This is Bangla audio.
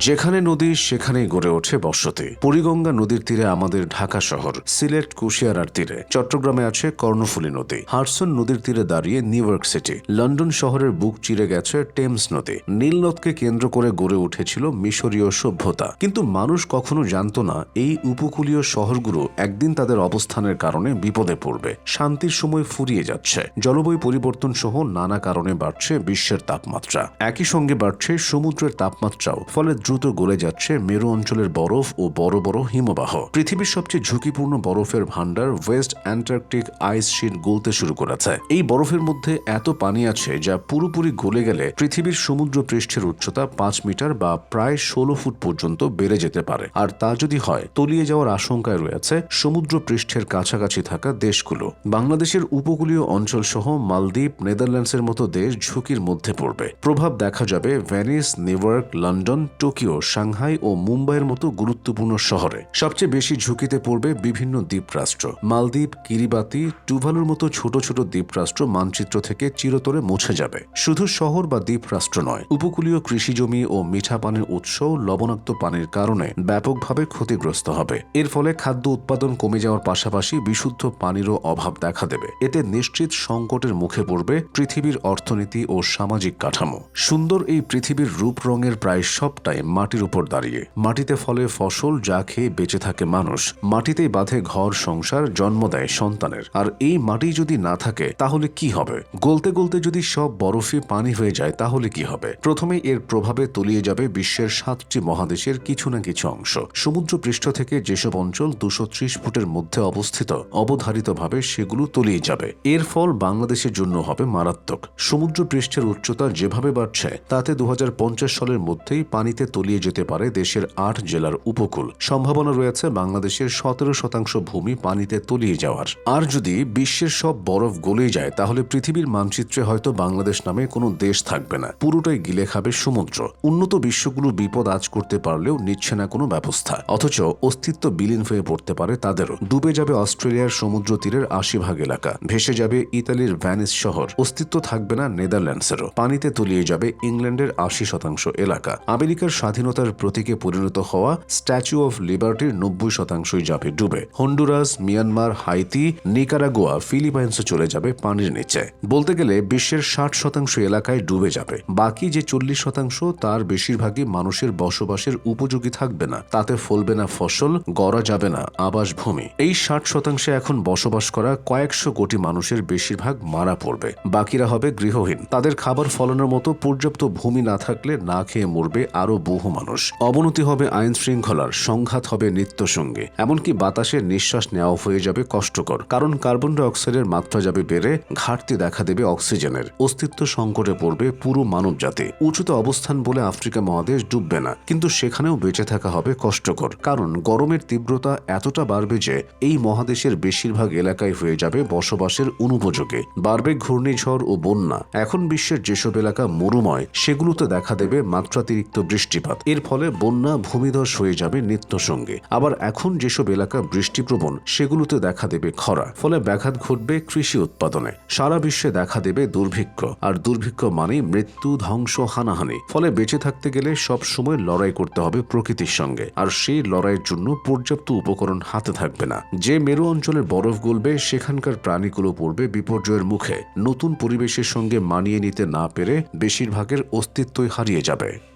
যেখানে নদী সেখানেই গড়ে ওঠে বসতি। বুড়িগঙ্গা নদীর তীরে আমাদের ঢাকা শহর, সিলেট কুশিয়ারার তীরে চট্টগ্রামে আছে কর্ণফুলী নদী, হাডসন নদীর তীরে দাঁড়িয়ে নিউ ইয়র্ক সিটি, লন্ডন শহরের বুক চিরে গেছে টেমস নদী। নীল নদকে কেন্দ্র করে গড়ে উঠেছিল মিশরীয় সভ্যতা। কিন্তু মানুষ কখনো জানত না এই উপকূলীয় শহরগুলো একদিন তাদের অবস্থানের কারণে বিপদে পড়বে। শান্তির সময় ফুরিয়ে যাচ্ছে, জলবায়ু পরিবর্তন সহ নানা কারণে বাড়ছে বিশ্বের তাপমাত্রা। একই সঙ্গে বাড়ছে সমুদ্রের তাপমাত্রাও, ফলে দ্রুত গলে যাচ্ছে মেরু অঞ্চলের বরফ ও বড় বড় হিমবাহ। পৃথিবীর সবচেয়ে ঝুঁকিপূর্ণ বরফের ভান্ডার ওয়েস্ট অ্যান্টার্কটিক আইস শিট গলতে শুরু করেছে। এই বরফের মধ্যে এত পানি আছে যা পুরোপুরি গলে গেলে পৃথিবীর সমুদ্র পৃষ্ঠের উচ্চতা 5 মিটার বা প্রায় 16 ফুট পর্যন্ত বেড়ে যেতে পারে। আর তা যদি হয়, তলিয়ে যাওয়ার আশঙ্কায় রয়েছে সমুদ্র পৃষ্ঠের কাছাকাছি থাকা দেশগুলো। বাংলাদেশের উপকূলীয় অঞ্চল সহ মালদ্বীপ, নেদারল্যান্ডসের মতো দেশ ঝুঁকির মধ্যে পড়বে। প্রভাব দেখা যাবে Venice, New York, London, Tokyo, Shanghai ও মুম্বাইয়ের মতো গুরুত্বপূর্ণ শহরে। সবচেয়ে বেশি ঝুঁকিতে পড়বে বিভিন্ন দ্বীপরাষ্ট্র। মালদ্বীপ, কিরিবাতি, টুভালুর মতো ছোট ছোট দ্বীপরাষ্ট্র মানচিত্র থেকে চিরতরে মুছে যাবে। শুধু শহর বা দ্বীপরাষ্ট্র নয়, উপকূলীয় কৃষিজমি ও মিঠা পানির উৎসও লবণাক্ত পানির কারণে ব্যাপকভাবে ক্ষতিগ্রস্ত হবে। এর ফলে খাদ্য উৎপাদন কমে যাওয়ার পাশাপাশি বিশুদ্ধ পানিরও অভাব দেখা দেবে। এতে নিশ্চিত সংকটের মুখে পড়বে পৃথিবীর অর্থনীতি ও সামাজিক কাঠামো। সুন্দর এই পৃথিবীর রূপ রঙের প্রায় সবটাই মাটির উপর দাঁড়িয়ে। মাটিতে ফলে ফসল, যা খেয়ে বেঁচে থাকে মানুষ। মাটিতেই বাঁধে ঘর সংসার, জন্ম দেয় সন্তানের। আর এই মাটি যদি না থাকে তাহলে কি হবে? গলতে গলতে যদি সব বরফে পানি হয়ে যায় তাহলে কি হবে? প্রথমে এর প্রভাবে তলিয়ে যাবে বিশ্বের 7টি মহাদেশের কিছু না কিছু অংশ। সমুদ্র পৃষ্ঠ থেকে যেসব অঞ্চল 230 ফুটের মধ্যে অবস্থিত, অবধারিতভাবে সেগুলো তলিয়ে যাবে। এর ফল বাংলাদেশের জন্য হবে মারাত্মক। সমুদ্র পৃষ্ঠের উচ্চতা যেভাবে বাড়ছে, তাতে 2050 সালের মধ্যেই পানিতে তলিয়ে যেতে পারে দেশের 8 জেলার উপকূল। সম্ভাবনা রয়েছে বাংলাদেশের 17% ভূমি পানিতে তলিয়ে যাওয়ার। আর যদি বিশ্বের সব বরফ গলে যায়, তাহলে পৃথিবীর মানচিত্রে হয়তো বাংলাদেশ নামে কোনো দেশ থাকবে না। পুরোটাই গিলে খাবে সমুদ্র। উন্নত বিশ্বগুলো বিপদ আজ করতে পারলেও নিচ্ছে না কোনো ব্যবস্থা, অথচ অস্তিত্ব বিলীন হয়ে পড়তে পারে তাদেরও। ডুবে যাবে অস্ট্রেলিয়ার সমুদ্র তীরের 80% এলাকা, ভেসে যাবে ইতালির ভ্যানিস শহর, অস্তিত্ব থাকবে না নেদারল্যান্ডসেরও। পানিতে তলিয়ে যাবে ইংল্যান্ডের 80% এলাকা। আমেরিকার স্বাধীনতার প্রতীকে পরিণত হওয়া স্ট্যাচু অফ লিবার্টির 90%ই যাবে ডুবে। হন্ডুরাস, মিয়ানমার, হাইতি, নিকারাগুয়া, ফিলিপাইন্সও চলে যাবে পানির নিচে। বলতে গেলে বিশ্বের 60% এলাকায় ডুবে যাবে। বাকি যে 40%, তার বেশিরভাগই মানুষের বসবাসের উপযোগী থাকবে না। তাতে ফলবে না ফসল, গড়া যাবে না আবাসভূমি। এই 60% এখন বসবাস করা কয়েকশো কোটি মানুষের বেশিরভাগ মারা পড়বে। বাকিরা হবে গৃহহীন। তাদের খাবার ফলানোর মতো পর্যাপ্ত ভূমি না থাকলে না খেয়ে মরবে আরো বহু মানুষ। অবনতি হবে আইন শৃঙ্খলার, সংঘাত হবে নিত্যসঙ্গী। এমনকি বাতাসে নিঃশ্বাস নেওয়া হয়ে যাবে কষ্টকর, কারণ কার্বন ডাই অক্সাইডের মাত্রা যাবে বেড়ে, ঘাটতি দেখা দেবে অক্সিজেনের। অস্তিত্ব সংকটে পড়বে পুরো মানব জাতি। উঁচুতে অবস্থান বলে আফ্রিকা মহাদেশ ডুববে না, কিন্তু সেখানেও বেঁচে থাকা হবে কষ্টকর, কারণ গরমের তীব্রতা এতটা বাড়বে যে এই মহাদেশের বেশিরভাগ এলাকায় হয়ে যাবে বসবাসের অনুপযোগী। বাড়বে ঘূর্ণিঝড় ও বন্যা। এখন বিশ্বের যেসব এলাকা মরুময়, সেগুলোতে দেখা দেবে মাত্রাতিরিক্ত বৃষ্টিপাত। এর ফলে বন্যা, ভূমিধস হয়ে যাবে নিত্যসঙ্গী। আবার এখন যেসব এলাকা বৃষ্টিপ্রবণ, সেগুলোতে দেখা দেবে খরা। ফলে ব্যাঘাত ঘটবে কৃষি উৎপাদনে। সারা বিশ্বে দেখা দেবে দুর্ভিক্ষ, আর দুর্ভিক্ষ মানেই মৃত্যু, ধ্বংস, হানাহানি। ফলে বেঁচে থাকতে গেলে সব সময় লড়াই করতে হবে প্রকৃতির সঙ্গে, আর সেই লড়াইয়ের জন্য পর্যাপ্ত উপকরণ হাতে থাকবে না। যে মেরু অঞ্চলের বরফ গলবে, সেখানকার প্রাণীগুলো পড়বে বিপর্যয়ের মুখে। নতুন পরিবেশের সঙ্গে মানিয়ে নিতে না পেরে বেশিরভাগের অস্তিত্বই হারিয়ে যাবে।